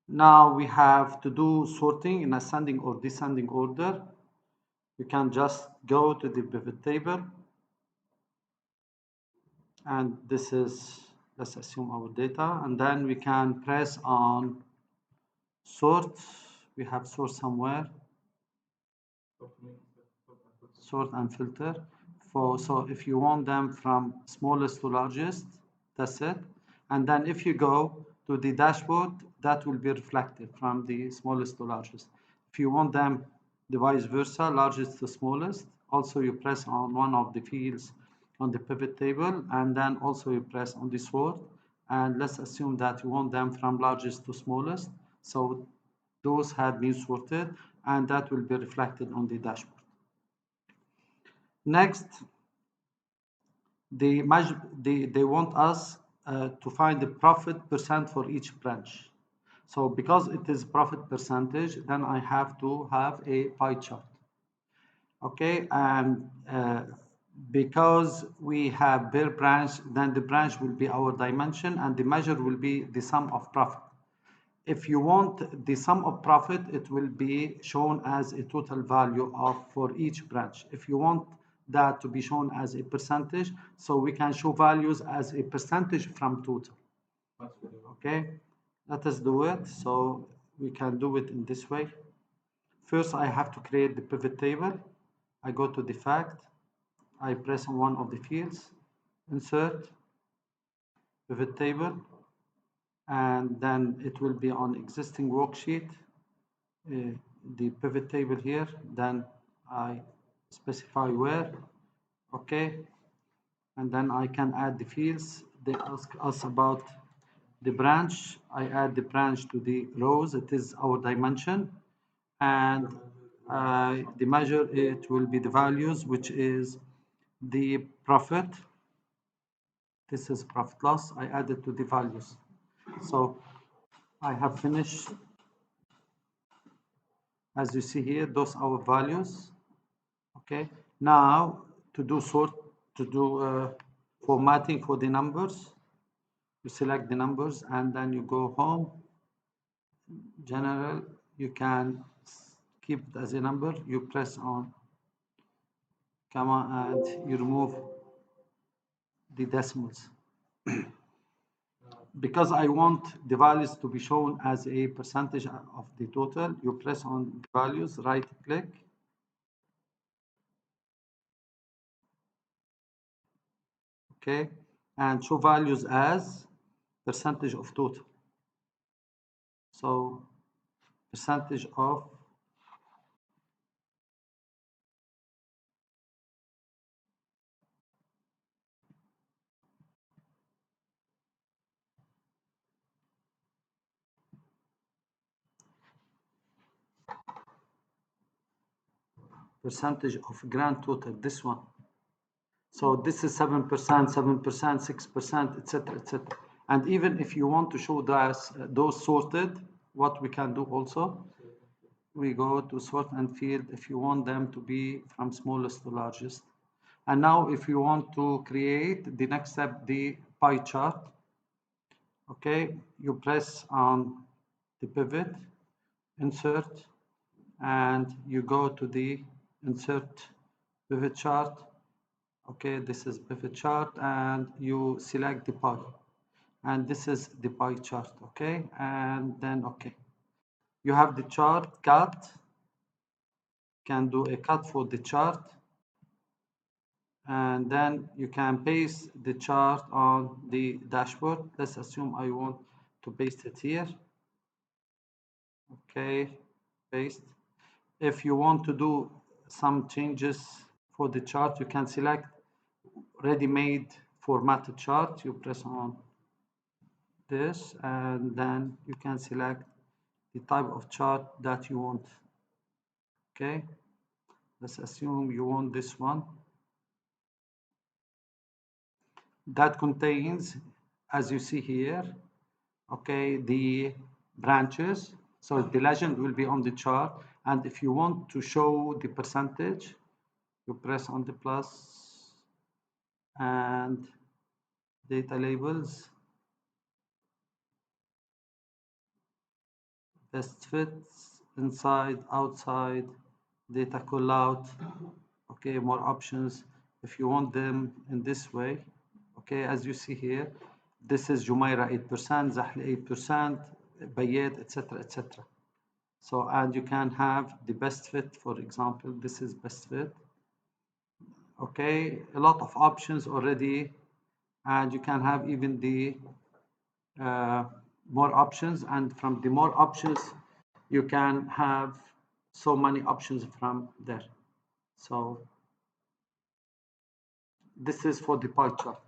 Now we have to do sorting in ascending or descending order. You can just go to the pivot table, and this is, let's assume, our data, and then we can press on sort. We have sort somewhere, sort and filter. So if you want them from smallest to largest, that's it. And then if you go to the dashboard, that will be reflected from the smallest to largest. If you want them the vice versa, largest to smallest, also you press on one of the fields on the pivot table, and then also you press on the sort. And let's assume that you want them from largest to smallest. So those had been sorted, and that will be reflected on the dashboard. Next, they want us to find the profit percent for each branch. So because it is profit percentage, then I have to have a pie chart. Okay, and because we have per branch, then the branch will be our dimension, and the measure will be the sum of profit. If you want the sum of profit, it will be shown as a total value of for each branch. If you want that to be shown as a percentage, so we can show values as a percentage from total. Okay, let us do it. So we can do it in this way. First, I have to create the pivot table. I go to the fact, I press on one of the fields, insert, pivot table, and then it will be on existing worksheet. The pivot table here, then I specify where, okay, and then I can add the fields. They ask us about the branch. I add the branch to the rows. It is our dimension, and the measure, it will be the values, which is the profit. This is profit loss. I added to the values. So I have finished. As you see here, those are our values. Okay, now to do formatting for the numbers, you select the numbers and then you go home, general, you can keep it as a number, you press on comma and you remove the decimals. Because I want the values to be shown as a percentage of the total, you press on the values, right click, okay, and show values as percentage of total. So percentage of percentage of grand total, this one. So this is 7%, 7%, 6%, etc., etc. And even if you want to show those sorted, what we can do also, we go to sort and field if you want them to be from smallest to largest. And now if you want to create the next step, the pie chart, okay, you press on the pivot, insert, and you go to the insert pivot chart. Okay, this is pivot chart, and you select the pie, and this is the pie chart. Okay, and then okay, you have the chart cut, can do a cut for the chart, and then you can paste the chart on the dashboard. Let's assume I want to paste it here. Okay, paste. If you want to do some changes for the chart, you can select ready-made formatted chart. You press on this, and then you can select the type of chart that you want. Okay, let's assume you want this one. That contains, as you see here, okay, the branches. So the legend will be on the chart, and if you want to show the percentage, you press on the plus and data labels, best fits, inside, outside, data call out. Okay, more options if you want them in this way. Okay, as you see here, this is Jumeirah 8%, Zahli 8%, Bayed, etc., etc. So, and you can have the best fit, for example, this is best fit. Okay, a lot of options already, and you can have even the more options, and from the more options you can have so many options from there. So this is for the pie chart.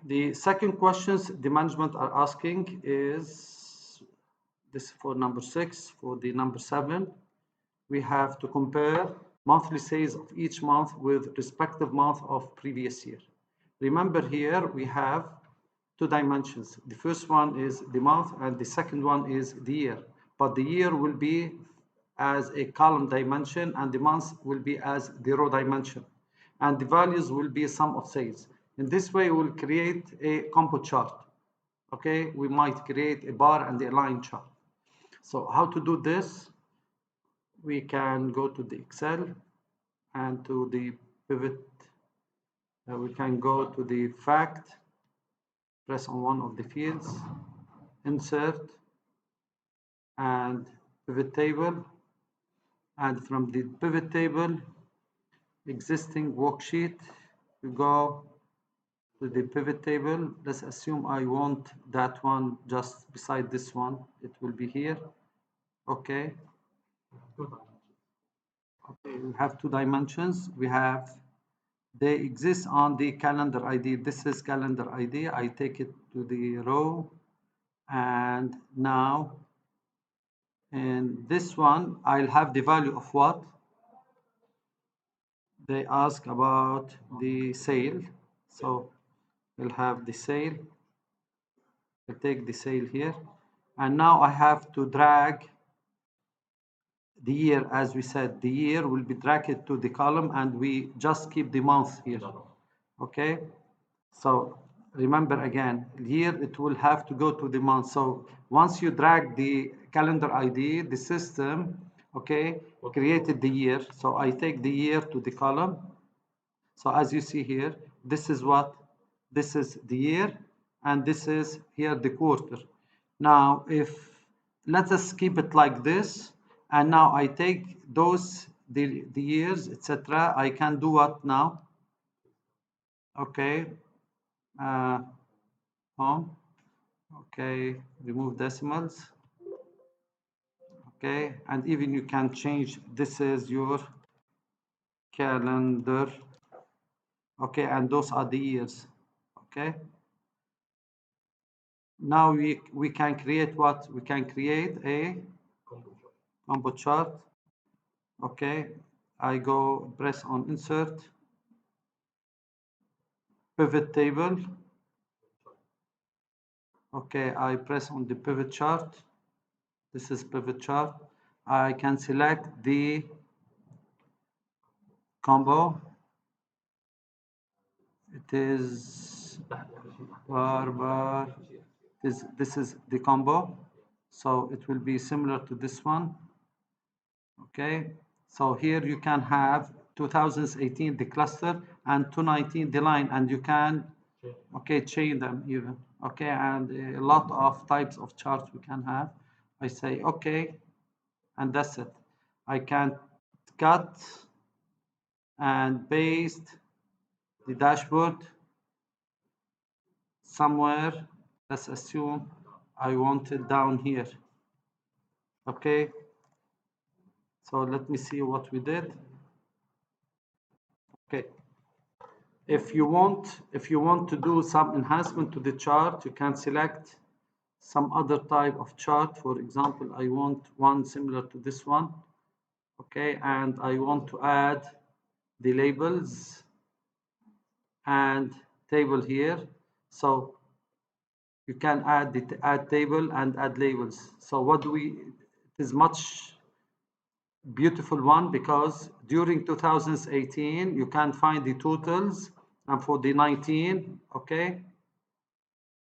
The second questions the management are asking is this for number 6. For the number 7, we have to compare monthly sales of each month with respective month of previous year. Remember here we have two dimensions. The first one is the month and the second one is the year. But the year will be as a column dimension and the month will be as the row dimension. And the values will be sum of sales. In this way, we'll create a combo chart. Okay, we might create a bar and a line chart. So how to do this? We can go to the Excel and to the pivot. We can go to the fact, press on one of the fields, insert, and pivot table. And from the pivot table, existing worksheet, you go to the pivot table. Let's assume I want that one just beside this one. It will be here. Okay. Okay, we have two dimensions. They exist on the calendar ID. This is calendar ID. I take it to the row. And now in this one, I'll have the value of what? They ask about the sale. So we'll have the sale. I take the sale here. And now I have to drag the year, as we said, the year will be dragged to the column and we just keep the month here. Okay. So remember again, here it will have to go to the month. So once you drag the calendar ID, the system, okay, created the year. So I take the year to the column. So as you see here, this is what? This is the year, and this is here the quarter. Now, if let us keep it like this, and now I take those the years, etc. I can do what now? Okay, home. Okay, remove decimals. Okay, and even you can change. This is your calendar. Okay, and those are the years. Okay. Now we can create what? We can create a combo chart. Okay, I go press on insert, pivot table. Okay, I press on the pivot chart. This is pivot chart. I can select the combo. It is bar. This is the combo. So it will be similar to this one. Okay, so here you can have 2018 the cluster and 2019 the line, and you can chain them even. Okay, and a lot of types of charts we can have. I say okay, and that's it. I can cut and paste the dashboard somewhere. Let's assume I want it down here. Okay, so let me see what we did. Okay, if you want to do some enhancement to the chart, you can select some other type of chart. For example, I want one similar to this one. Okay, and I want to add the labels and table here. So you can add the add table and add labels. So what do we? It is much beautiful one, because during 2018 you can find the totals, and for the 19, okay,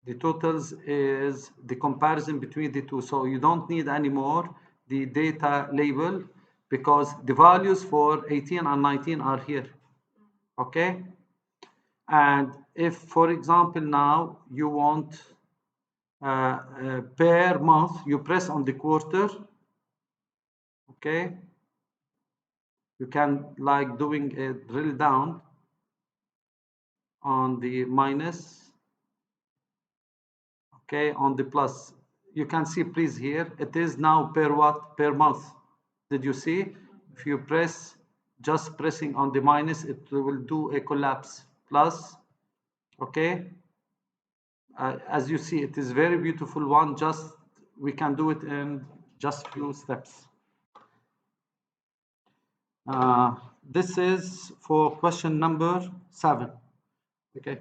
The totals is the comparison between the two. So you don't need anymore the data label because the values for 18 and 19 are here. Okay? And if, for example, now you want per month, you press on the quarter. Okay? You can like doing a drill down on the minus, okay, on the plus. You can see please here, it is now per what? Per month. Did you see? If you press, just pressing on the minus, it will do a collapse. Plus, okay. As you see, it is very beautiful one. Just we can do it in just few steps. This is for question number 7. Okay.